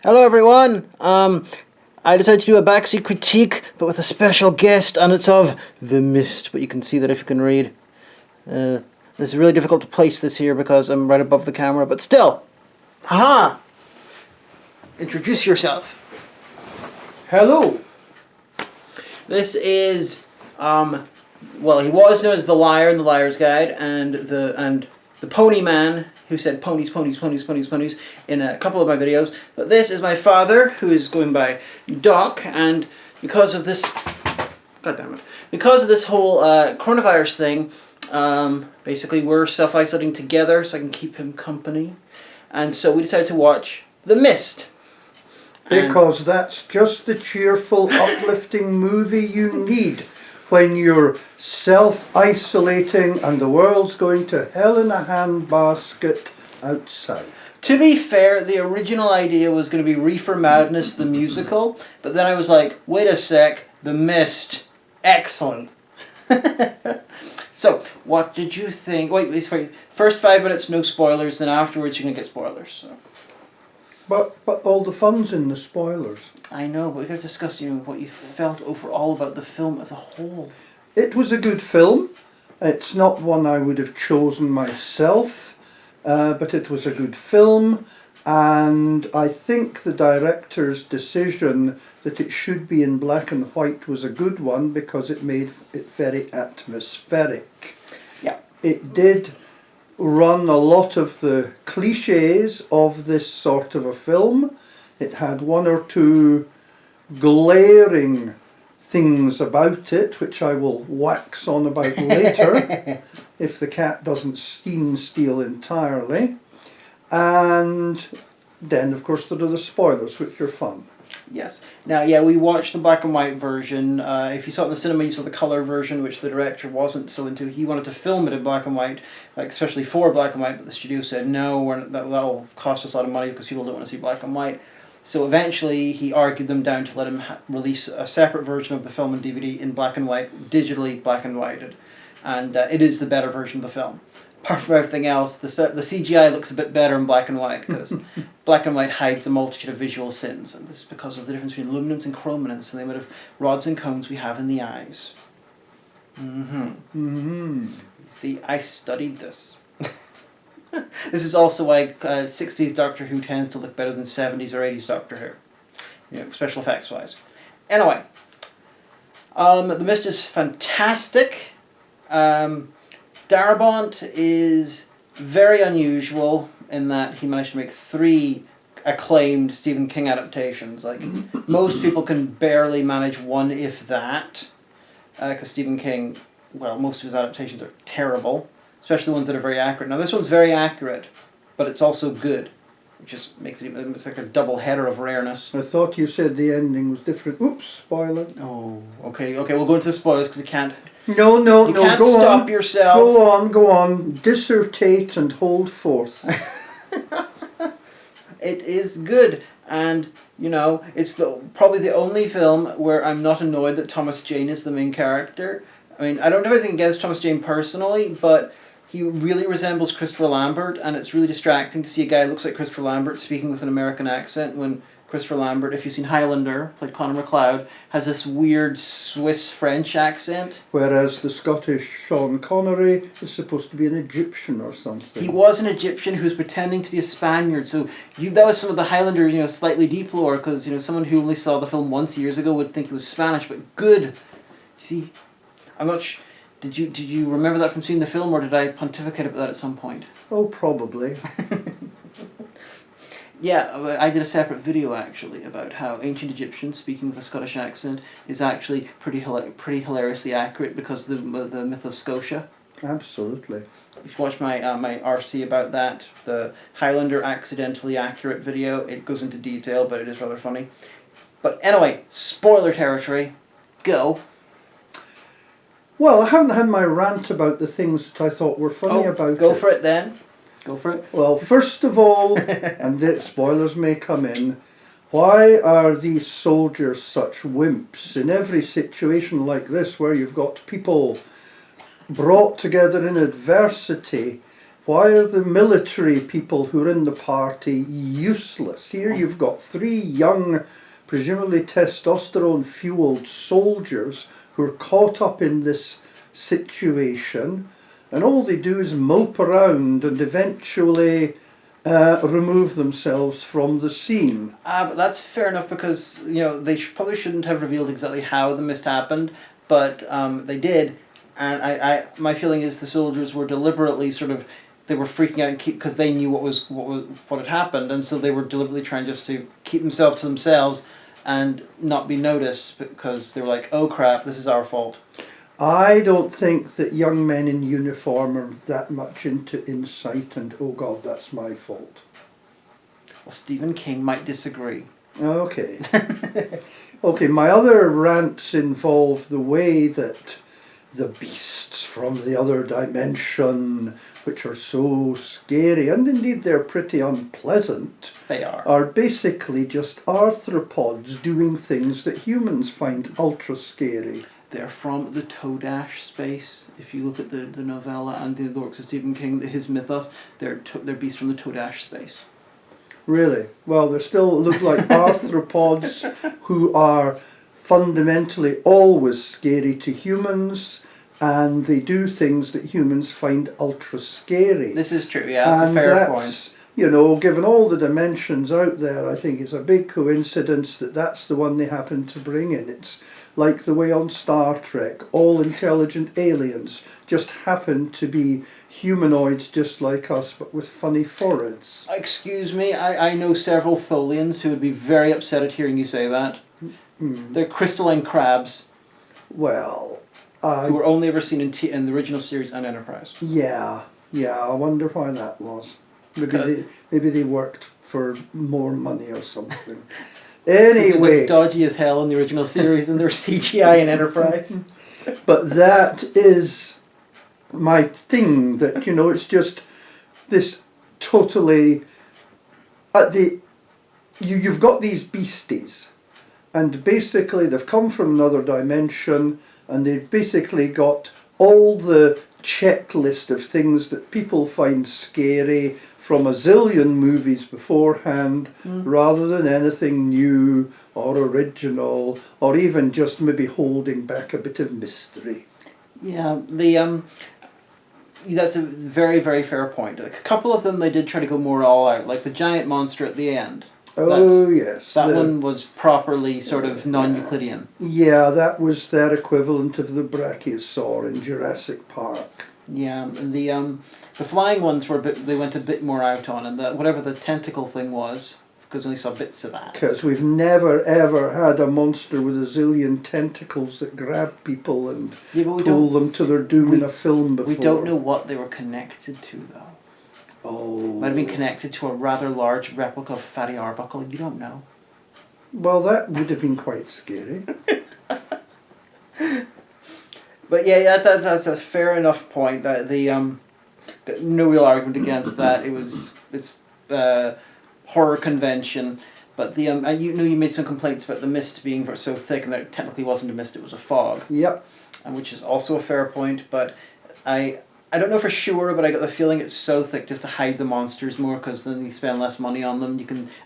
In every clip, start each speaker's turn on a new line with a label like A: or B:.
A: Hello everyone! I decided to do a Backseat critique, but with a special guest, and it's of The Mist, but you can see that if you can read. It's really difficult to place this here because I'm right above the camera, but still! Haha! Introduce yourself.
B: Hello.
A: This is, well, he was known as The Liar in The Liar's Guide, and the Pony Man, who said ponies, ponies, ponies, ponies, ponies in a couple of my videos. But this is my father, who is going by Doc, and because of this, God damn it, because of this whole coronavirus thing, basically we're self-isolating together so I can keep him company. And so we decided to watch The Mist.
B: Because that's just the cheerful, uplifting movie you need when you're self-isolating and the world's going to hell in a handbasket outside.
A: To be fair, the original idea was going to be Reefer Madness, the musical, but then I was like, wait a sec, The Mist, excellent. So, what did you think? Wait, first 5 minutes, no spoilers, then afterwards you're going to get spoilers. So.
B: But all the fun's in the spoilers.
A: I know, but we've got to discuss, what you felt overall about the film as a whole.
B: It was a good film. It's not one I would have chosen myself, but it was a good film, and I think the director's decision that it should be in black and white was a good one because it made it very atmospheric.
A: Yeah.
B: It did run a lot of the cliches of this sort of a film. It had one or two glaring things about it, which I will wax on about later, if the cat doesn't steal entirely. And then, of course, there are the spoilers, which are fun.
A: Yes. Now, yeah, we watched the black and white version. If you saw it in the cinema, you saw the colour version, which the director wasn't so into. He wanted to film it in black and white, like especially for black and white, but the studio said, no, that'll cost us a lot of money because people don't want to see black and white. So eventually he argued them down to let him release a separate version of the film and DVD in black and white, digitally black and whited. And it is the better version of the film. Apart from everything else, the CGI looks a bit better in black and white because black and white hides a multitude of visual sins, and this is because of the difference between luminance and chrominance and the amount of rods and cones we have in the eyes. See, I studied this. This is also why 60s Doctor Who tends to look better than 70s or 80s Doctor Who, special effects wise. Anyway, The Mist is fantastic. Darabont is very unusual in that he managed to make 3 acclaimed Stephen King adaptations. Like, most people can barely manage one, if that, because Stephen King, well, most of his adaptations are terrible, especially the ones that are very accurate. Now, this one's very accurate, but it's also good, which just makes it's like a double header of rareness.
B: I thought you said the ending was different. Oops, spoiler.
A: Oh, okay, we'll go into the spoilers because you can't...
B: No,
A: you can't
B: go
A: stop
B: on.
A: yourself.
B: Go on. Dissertate and hold forth.
A: It is good, and it's probably the only film where I'm not annoyed that Thomas Jane is the main character. I mean, I don't have anything against Thomas Jane personally, but he really resembles Christopher Lambert, and it's really distracting to see a guy who looks like Christopher Lambert speaking with an American accent when Christopher Lambert, if you've seen Highlander, played Conor McLeod, has this weird Swiss-French accent.
B: Whereas the Scottish Sean Connery is supposed to be an Egyptian or something.
A: He was an Egyptian who was pretending to be a Spaniard, so that was some of the Highlander, slightly deep lore, because, someone who only saw the film once years ago would think he was Spanish, but good. See, I'm not sure. Did you remember that from seeing the film, or did I pontificate about that at some point?
B: Oh, probably.
A: Yeah, I did a separate video actually about how ancient Egyptians speaking with a Scottish accent is actually pretty hilariously accurate because of the myth of Scotia.
B: Absolutely.
A: If you watch my my RC about that, the Highlander accidentally accurate video, it goes into detail, but it is rather funny. But anyway, spoiler territory, go.
B: Well, I haven't had my rant about the things that I thought were funny about it.
A: Go for it then. Go for it.
B: Well, first of all, and the spoilers may come in, why are these soldiers such wimps? In every situation like this where you've got people brought together in adversity, Why are the military people who are in the party useless? Here you've got three young, presumably testosterone-fueled soldiers who are caught up in this situation, and all they do is mope around and eventually remove themselves from the scene.
A: But that's fair enough because they probably shouldn't have revealed exactly how the mist happened, but they did, and my feeling is the soldiers were deliberately they were freaking out because they knew what had happened, and so they were deliberately trying just to keep themselves to themselves and not be noticed because they were like, oh crap, this is our fault.
B: I don't think that young men in uniform are that much into insight and, oh God, that's my fault.
A: Well, Stephen King might disagree.
B: Okay. Okay, my other rants involve the way that the beasts from the other dimension, which are so scary, and indeed they're pretty unpleasant,
A: They are
B: basically just arthropods doing things that humans find ultra scary.
A: They're from the Todash space. If you look at the novella and the works of Stephen King, his mythos, they're beasts from the Todash space.
B: Really? Well, they still look like arthropods who are fundamentally always scary to humans, and they do things that humans find ultra scary.
A: This is true, yeah, that's a fair point.
B: Given all the dimensions out there, I think it's a big coincidence that that's the one they happen to bring in. It's like the way on Star Trek, all intelligent aliens just happen to be humanoids just like us, but with funny foreheads.
A: Excuse me, I know several Tholians who would be very upset at hearing you say that. They're crystalline crabs.
B: Well,
A: who were only ever seen in the original series and Enterprise.
B: Yeah, I wonder why that was. Maybe they worked for more money or something. Anyway,
A: they looked dodgy as hell in the original series, and they're CGI in Enterprise.
B: But that is my thing. That it's just this totally. You've got these beasties, and basically they've come from another dimension, and they've basically got all the checklist of things that people find scary from a zillion movies beforehand, rather than anything new or original, or even just maybe holding back a bit of mystery.
A: Yeah, that's a very, very fair point. A couple of them they did try to go more all out, like the giant monster at the end.
B: Oh, yes.
A: That one was properly sort of non-Euclidean.
B: Yeah, that was their equivalent of the brachiosaur in Jurassic Park.
A: Yeah, and the flying ones they went a bit more out on, and whatever the tentacle thing was, because we only saw bits of that.
B: Because we've never ever had a monster with a zillion tentacles that grab people and pull them to their doom in a film before.
A: We don't know what they were connected to, though.
B: Oh.
A: Might have been connected to a rather large replica of Fatty Arbuckle. You don't know.
B: Well, that would have been quite scary.
A: But yeah, that's a fair enough point. That no real argument against that. It's horror convention, but you made some complaints about the mist being so thick, and that it technically wasn't a mist; it was a fog.
B: Yep.
A: And which is also a fair point, but I don't know for sure, but I got the feeling it's so thick just to hide the monsters more, because then you spend less money on them.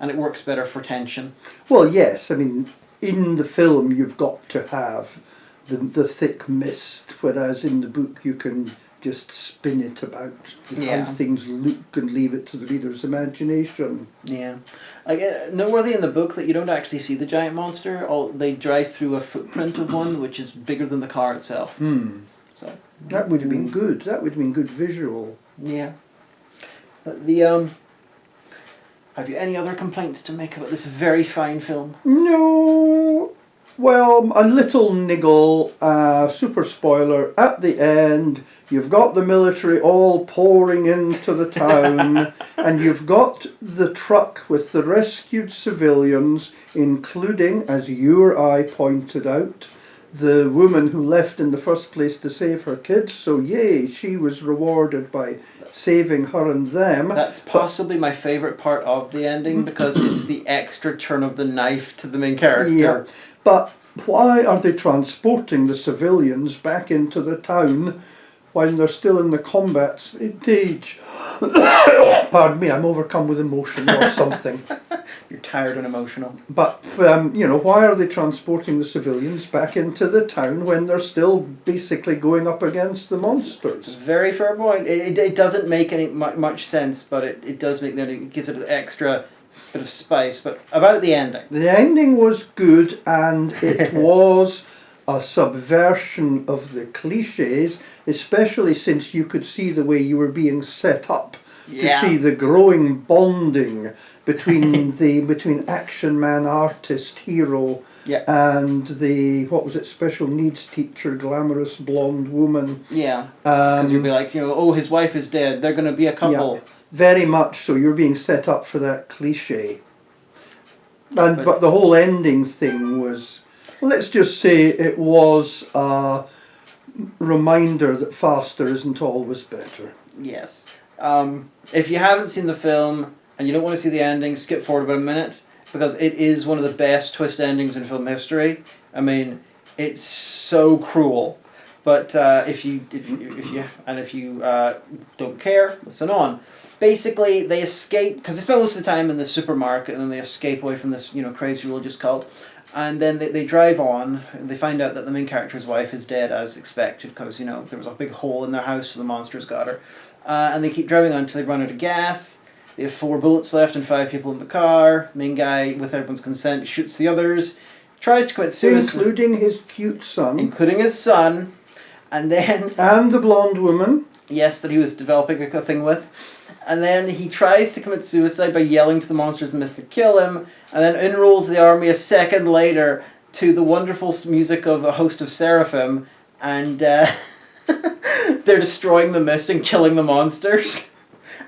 A: And it works better for tension.
B: Well, yes. I mean, in the film, you've got to have the thick mist, whereas in the book you can just spin it about how things look and leave it to the reader's imagination.
A: Yeah. Noteworthy in the book that you don't actually see the giant monster. They drive through a footprint of one, which is bigger than the car itself. So
B: that would have been good. That would have been good visual.
A: Yeah. But have you any other complaints to make about this very fine film?
B: No. Well, a little niggle, super spoiler, at the end, you've got the military all pouring into the town, and you've got the truck with the rescued civilians, including, as you or I pointed out, the woman who left in the first place to save her kids, so yay, she was rewarded by saving her and them.
A: That's possibly my favourite part of the ending, because it's the extra turn of the knife to the main character.
B: Yeah. But why are they transporting the civilians back into the town when they're still in the combat stage. Pardon me, I'm overcome with emotion or something.
A: You're tired and emotional.
B: But, why are they transporting the civilians back into the town when they're still basically going up against the monsters?
A: It's a very fair point. It doesn't make any much sense, but it does make that it gives it an extra bit of spice. But about the ending.
B: The ending was good, and it was a subversion of the cliches, especially since you could see the way you were being set up to see the growing bonding between action man, artist, hero, and the special needs teacher, glamorous blonde woman.
A: Yeah, because you'd be like, his wife is dead. They're going to be a couple.
B: Yeah, very much so. You're being set up for that cliche. But the whole ending thing was, let's just say, it was a reminder that faster isn't always better.
A: Yes. If you haven't seen the film and you don't want to see the ending, skip forward about a minute, because it is one of the best twist endings in film history. I mean, it's so cruel. But if you don't care, listen on. Basically, they escape, because they spend most of the time in the supermarket, and then they escape away from this crazy religious cult. And then they drive on, and they find out that the main character's wife is dead as expected, because, there was a big hole in their house, so the monsters got her. And they keep driving on until they run out of gas. They have 4 bullets left and 5 people in the car. Main guy, with everyone's consent, shoots the others, tries to commit suicide.
B: Including his cute son.
A: Including his son. And then...
B: And the blonde woman.
A: Yes, that he was developing a thing with. And then he tries to commit suicide by yelling to the monsters in the mist to kill him. And then enrolls the army a second later to the wonderful music of a host of seraphim. And... they're destroying the mist and killing the monsters.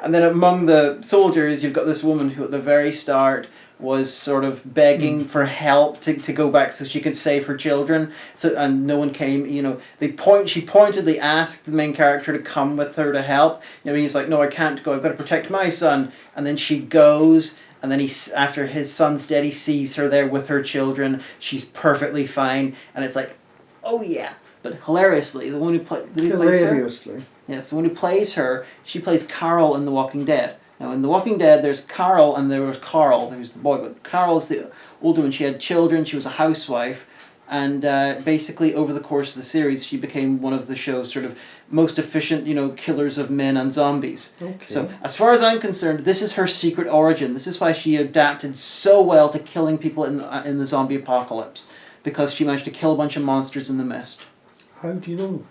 A: And then among the soldiers, you've got this woman who at the very start was sort of begging for help to go back so she could save her children. And no one came. She pointedly asked the main character to come with her to help. He's like, no, I can't go. I've got to protect my son. And then she goes. And then after his son's dead, he sees her there with her children. She's perfectly fine. And it's like, oh yeah. But hilariously, the one who plays her... Yes, the one who plays her, she plays Carol in The Walking Dead. Now, in The Walking Dead, there's Carol and there was Carl, who's the boy. But Carol's the older one. She had children. She was a housewife. And basically, over the course of the series, she became one of the show's sort of most efficient, killers of men and zombies.
B: Okay.
A: So, as far as I'm concerned, this is her secret origin. This is why she adapted so well to killing people in the zombie apocalypse. Because she managed to kill a bunch of monsters in the mist.
B: How do you know?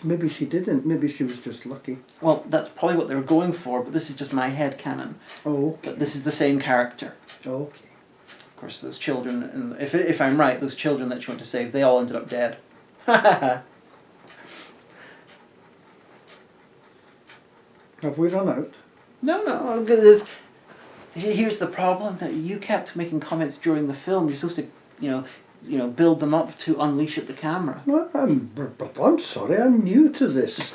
B: Maybe she didn't. Maybe she was just lucky.
A: Well, that's probably what they were going for, but this is just my headcanon.
B: Oh, okay.
A: But this is the same character.
B: Okay.
A: Of course, those children, and if I'm right, those children that she went to save, they all ended up dead.
B: Have we run out?
A: No. Here's the problem, that you kept making comments during the film. You're supposed to, build them up to unleash at the camera.
B: Well, I'm sorry, I'm new to this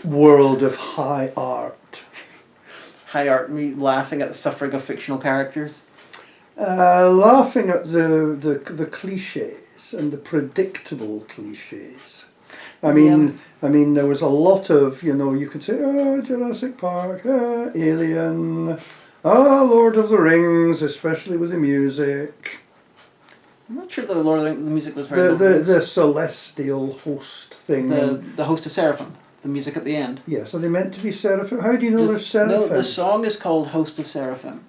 B: world of high art.
A: High art, me laughing at the suffering of fictional characters?
B: Laughing at the cliches and the predictable cliches. I mean, there was a lot of, you could say, Jurassic Park, Alien, Lord of the Rings, especially with the music.
A: I'm not sure the Lord of the Rings music was very good.
B: The celestial host thing.
A: The host of Seraphim, the music at the end.
B: Yes, are they meant to be seraphim? How do you know they're seraphim?
A: No, the song is called Host of Seraphim.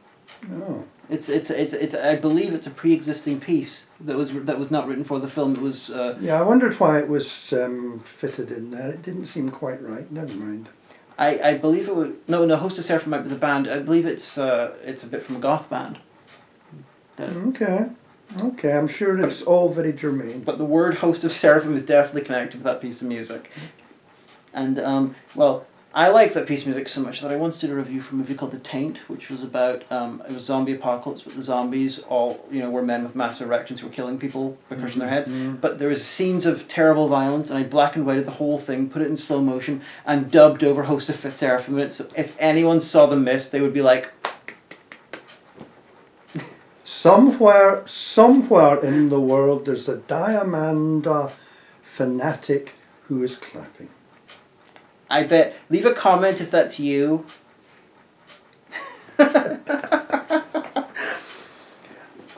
B: Oh.
A: It's I believe it's a pre-existing piece that was not written for the film. It was.
B: Yeah, I wondered why it was fitted in there. It didn't seem quite right. Never mind.
A: I believe it was no Host of Seraphim might be the band. I believe it's a bit from a goth band.
B: Okay, I'm sure it's all very germane.
A: But the word Host of Seraphim is definitely connected with that piece of music. And I like that piece of music so much that I once did a review for a movie called The Taint, which was about, it was zombie apocalypse, but the zombies all, were men with massive erections who were killing people by crushing their heads. But there was scenes of terrible violence, and I black and whited the whole thing, put it in slow motion, and dubbed over Host of Seraphim. And so if anyone saw The Mist, they would be like...
B: Somewhere in the world there's a Diamanda fanatic who is clapping.
A: I bet. Leave a comment if that's you.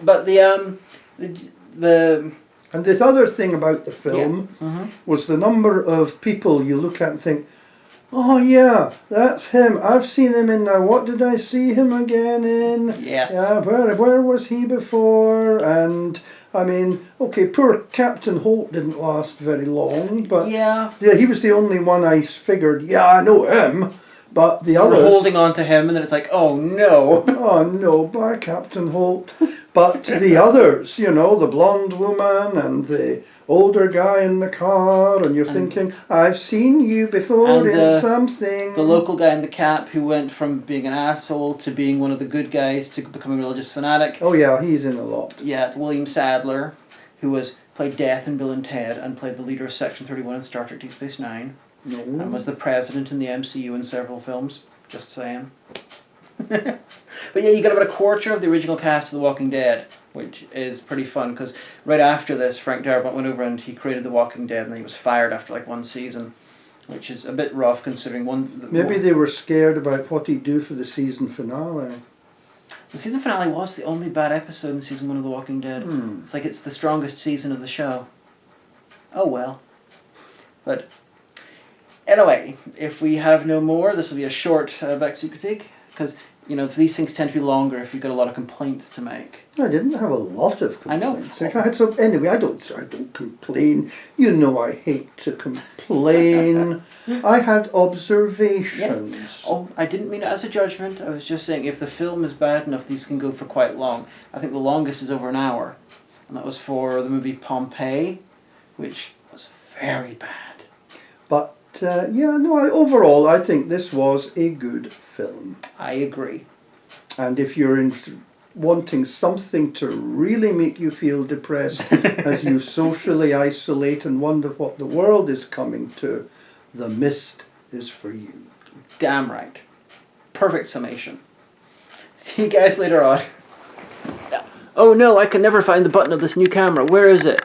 A: But the
B: And this other thing about the film
A: Mm-hmm.
B: was the number of people you look at and think, oh yeah, that's him. I've seen him in now. What did I see him again in?
A: Yes.
B: Yeah, where was he before? And I mean, okay, poor Captain Holt didn't last very long, but
A: yeah.
B: he was the only one I figured, yeah, I know him. But the
A: We're
B: others,
A: holding on to him, and then it's like, oh no.
B: oh no, bye Captain Holt. But the others, you know, the blonde woman and the older guy in the car, and you're thinking, I've seen you before in something.
A: The local guy in the cap who went from being an asshole to being one of the good guys to becoming a religious fanatic.
B: Oh yeah, he's in a lot.
A: Yeah, it's William Sadler, who played Death in Bill and Ted and played the leader of Section 31 in Star Trek Deep Space Nine.
B: No.
A: And was the president in the MCU in several films. Just saying. But yeah, you got about a quarter of the original cast of The Walking Dead, which is pretty fun, because right after this, Frank Darabont went over and he created The Walking Dead, and he was fired after like one season, which is a bit rough considering
B: Maybe they were scared about what he'd do for the season finale.
A: The season finale was the only bad episode in season 1 of The Walking Dead. It's like it's the strongest season of the show. Oh well. But anyway, if we have no more, this will be a short Backseat critique, because you know these things tend to be longer if you've got a lot of complaints to make.
B: I didn't have a lot of complaints.
A: I know.
B: I had some, anyway, I don't complain. You know I hate to complain. I had observations.
A: Yeah. Oh, I didn't mean it as a judgment. I was just saying if the film is bad enough, these can go for quite long. I think the longest is over an hour, and that was for the movie Pompeii, which was very bad.
B: But overall, I think this was a good film.
A: I agree.
B: And if you're wanting something to really make you feel depressed as you socially isolate and wonder what the world is coming to, The Mist is for you.
A: Damn right. Perfect summation. See you guys later on. Oh no, I can never find the button of this new camera. Where is it?